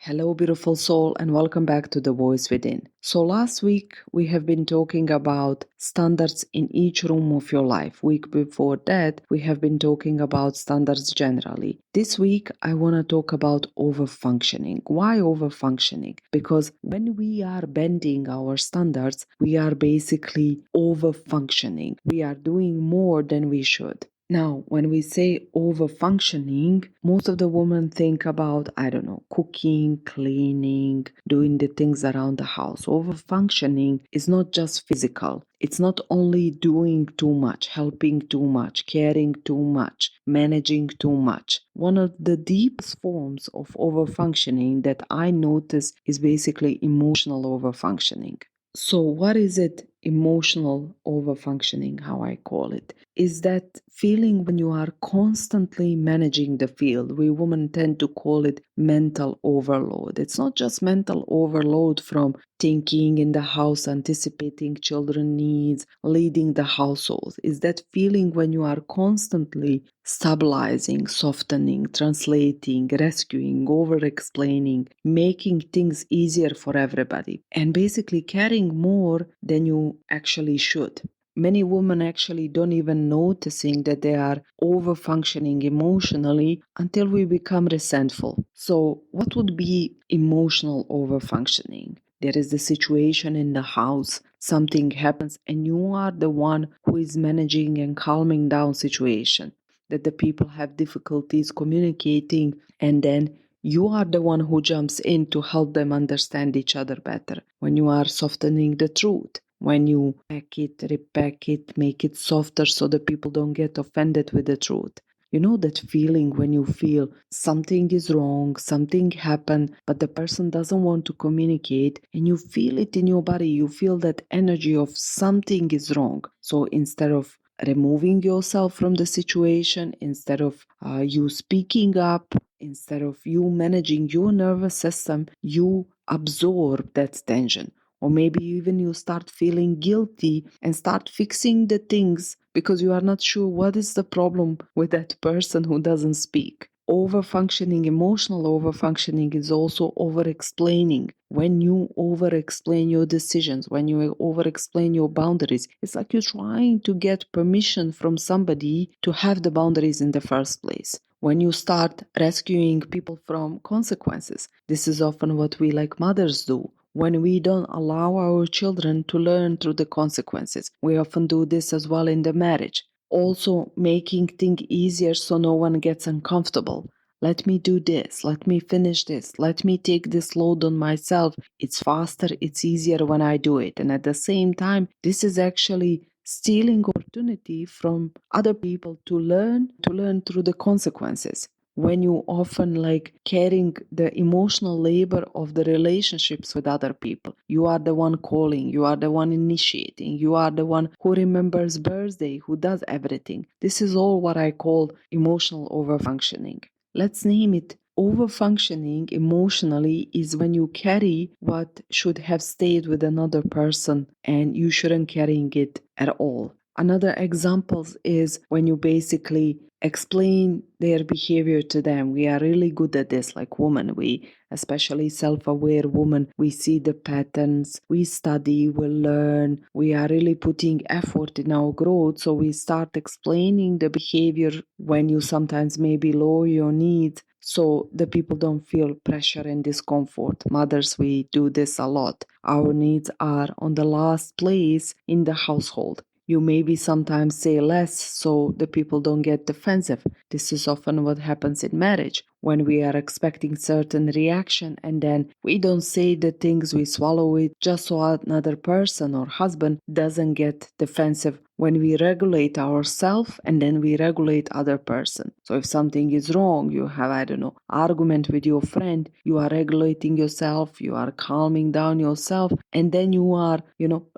Hello, beautiful soul, and welcome back to The Voice Within. So, last week we have been talking about standards in each room of your life. Week before that, we have been talking about standards generally. This week, I want to talk about overfunctioning. Why overfunctioning? Because when we are bending our standards, we are basically overfunctioning. We are doing more than we should. Now, when we say over-functioning, most of the women think about, cooking, cleaning, doing the things around the house. Over-functioning is not just physical. It's not only doing too much, helping too much, caring too much, managing too much. One of the deepest forms of over-functioning that I notice is basically emotional over-functioning. So what is it? Emotional overfunctioning, how I call it, is that feeling when you are constantly managing the field. We women tend to call it mental overload. It's not just mental overload from thinking in the house, anticipating children needs, leading the household. Is that feeling when you are constantly stabilizing, softening, translating, rescuing, over-explaining, making things easier for everybody, and basically caring more than you actually should. Many women actually don't even noticing that they are over-functioning emotionally until we become resentful. So what would be emotional over-functioning? There is the situation in the house, something happens, and you are the one who is managing and calming down situation. That the people have difficulties communicating, and then you are the one who jumps in to help them understand each other better. When you are softening the truth, when you pack it, repack it, make it softer so that people don't get offended with the truth. You know that feeling when you feel something is wrong, something happened, but the person doesn't want to communicate, and you feel it in your body. You feel that energy of something is wrong. So instead of removing yourself from the situation, instead of you speaking up, instead of you managing your nervous system, you absorb that tension. Or maybe even you start feeling guilty and start fixing the things because you are not sure what is the problem with that person who doesn't speak. Overfunctioning, emotional overfunctioning is also over-explaining. When you over-explain your decisions, when you over-explain your boundaries, it's like you're trying to get permission from somebody to have the boundaries in the first place. When you start rescuing people from consequences, this is often what we like mothers do. When we don't allow our children to learn through the consequences, we often do this as well in the marriage. Also making things easier so no one gets uncomfortable. Let me do this, let me finish this, let me take this load on myself. It's faster, it's easier when I do it. And at the same time, this is actually stealing opportunity from other people to learn through the consequences. When you often like carrying the emotional labor of the relationships with other people. You are the one calling, you are the one initiating, you are the one who remembers birthday, who does everything. This is all what I call emotional overfunctioning. Let's name it. Overfunctioning emotionally is when you carry what should have stayed with another person and you shouldn't carrying it at all. Another example is when you basically explain their behavior to them. We are really good at this, like women. We, especially self-aware women, we see the patterns, we study, we learn, we are really putting effort in our growth. So we start explaining the behavior when you sometimes maybe lower your needs, so the people don't feel pressure and discomfort. Mothers, we do this a lot. Our needs are on the last place in the household. You maybe sometimes say less so the people don't get defensive. This is often what happens in marriage when we are expecting certain reaction and then we don't say the things, we swallow it just so another person or husband doesn't get defensive. When we regulate ourselves and then we regulate other person. So if something is wrong, you have, argument with your friend, you are regulating yourself, you are calming down yourself, and then you are,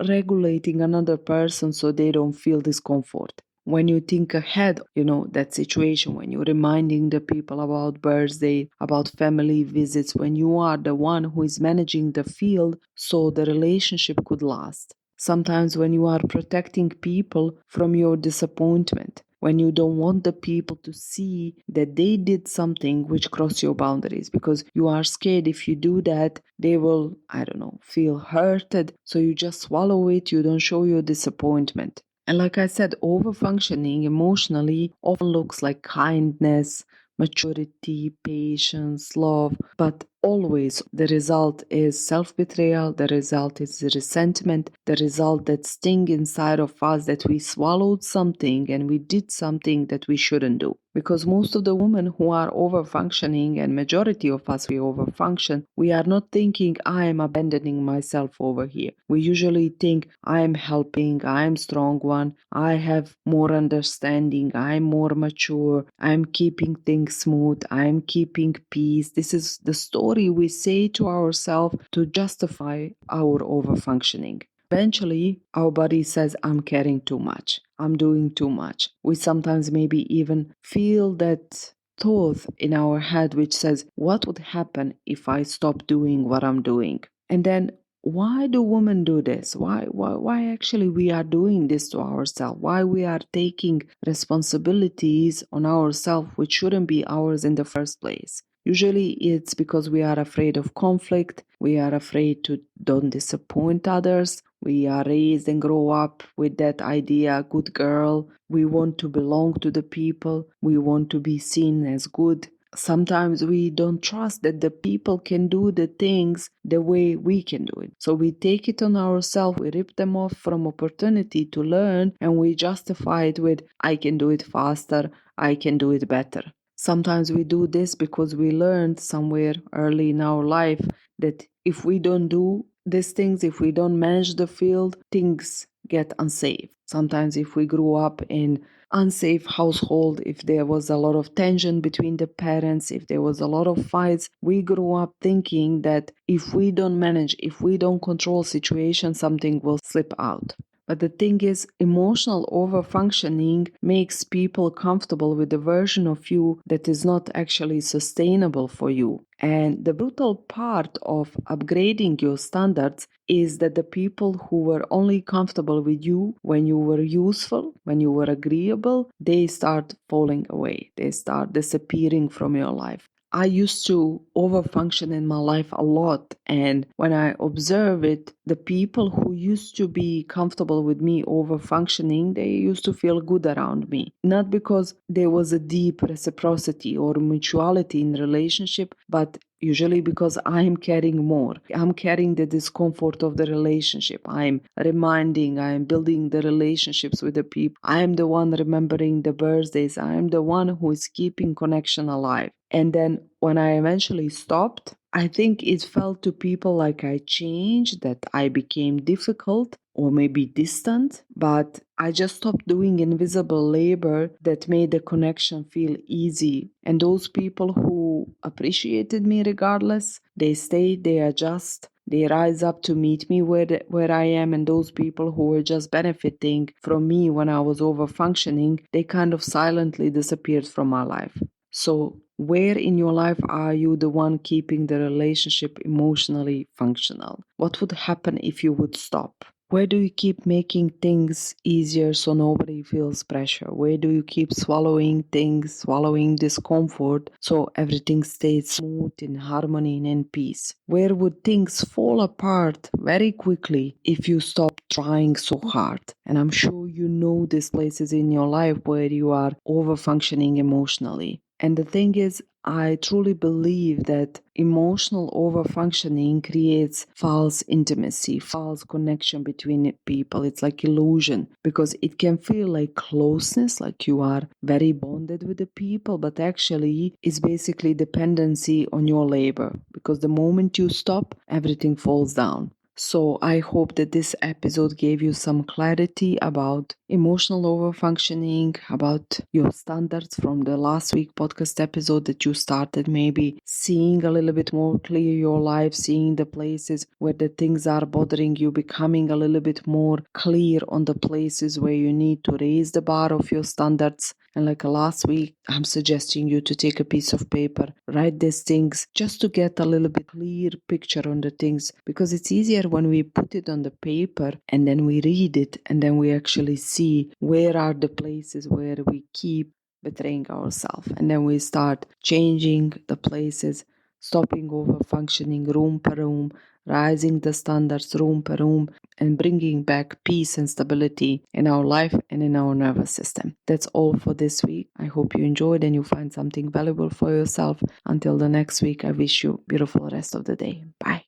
regulating another person so they don't feel discomfort. When you think ahead, that situation, when you're reminding the people about birthday, about family visits, when you are the one who is managing the field so the relationship could last. Sometimes when you are protecting people from your disappointment, when you don't want the people to see that they did something which crossed your boundaries, because you are scared if you do that, they will, I don't know, feel hurted. So you just swallow it, you don't show your disappointment. And like I said, overfunctioning emotionally often looks like kindness, maturity, patience, love, but always the result is self-betrayal, the result is resentment, the result that sting inside of us that we swallowed something and we did something that we shouldn't do. Because most of the women who are overfunctioning, and majority of us we overfunction, we are not thinking I am abandoning myself over here. We usually think I am helping, I am strong one, I have more understanding, I am more mature, I am keeping things smooth, I am keeping peace. This is the story we say to ourselves to justify our overfunctioning. Eventually, our body says, I'm carrying too much. I'm doing too much. We sometimes maybe even feel that thought in our head which says, what would happen if I stop doing what I'm doing? And then why do women do this? Why actually we are doing this to ourselves? Why we are taking responsibilities on ourselves which shouldn't be ours in the first place? Usually it's because we are afraid of conflict, we are afraid to don't disappoint others, we are raised and grow up with that idea, good girl, we want to belong to the people, we want to be seen as good. Sometimes we don't trust that the people can do the things the way we can do it. So we take it on ourselves, we rip them off from opportunity to learn, and we justify it with, I can do it faster, I can do it better. Sometimes we do this because we learned somewhere early in our life that if we don't do these things, if we don't manage the field, things get unsafe. Sometimes if we grew up in unsafe household, if there was a lot of tension between the parents, if there was a lot of fights, we grew up thinking that if we don't manage, if we don't control situation, something will slip out. But the thing is, emotional overfunctioning makes people comfortable with the version of you that is not actually sustainable for you. And the brutal part of upgrading your standards is that the people who were only comfortable with you when you were useful, when you were agreeable, they start falling away. They start disappearing from your life. I used to overfunction in my life a lot, and when I observe it, the people who used to be comfortable with me overfunctioning, they used to feel good around me. Not because there was a deep reciprocity or mutuality in the relationship, but usually because I'm carrying more. I'm carrying the discomfort of the relationship. I'm building the relationships with the people. I'm the one remembering the birthdays. I'm the one who is keeping connection alive. And then when I eventually stopped, I think it felt to people like I changed, that I became difficult or maybe distant, but I just stopped doing invisible labor that made the connection feel easy. And those people who appreciated me regardless, they stay, they adjust, they rise up to meet me where I am. And those people who were just benefiting from me when I was overfunctioning, they kind of silently disappeared from my life. So where in your life are you the one keeping the relationship emotionally functional? What would happen if you would stop? Where do you keep making things easier so nobody feels pressure? Where do you keep swallowing things, swallowing discomfort so everything stays smooth, in harmony and in peace? Where would things fall apart very quickly if you stop trying so hard? And I'm sure you know these places in your life where you are overfunctioning emotionally. And the thing is, I truly believe that emotional overfunctioning creates false intimacy, false connection between people. It's like illusion, because it can feel like closeness, like you are very bonded with the people, but actually it's basically dependency on your labor, because the moment you stop, everything falls down. So I hope that this episode gave you some clarity about emotional overfunctioning, about your standards from the last week podcast episode, that you started maybe seeing a little bit more clear your life, seeing the places where the things are bothering you, becoming a little bit more clear on the places where you need to raise the bar of your standards. And like last week, I'm suggesting you to take a piece of paper, write these things just to get a little bit clear picture on the things, because it's easier when we put it on the paper and then we read it and then we actually see where are the places where we keep betraying ourselves. And then we start changing the places, stopping over functioning room per room, rising the standards room per room, and bringing back peace and stability in our life and in our nervous system. That's all for this week. I hope you enjoyed and you find something valuable for yourself. Until the next week, I wish you a beautiful rest of the day. Bye.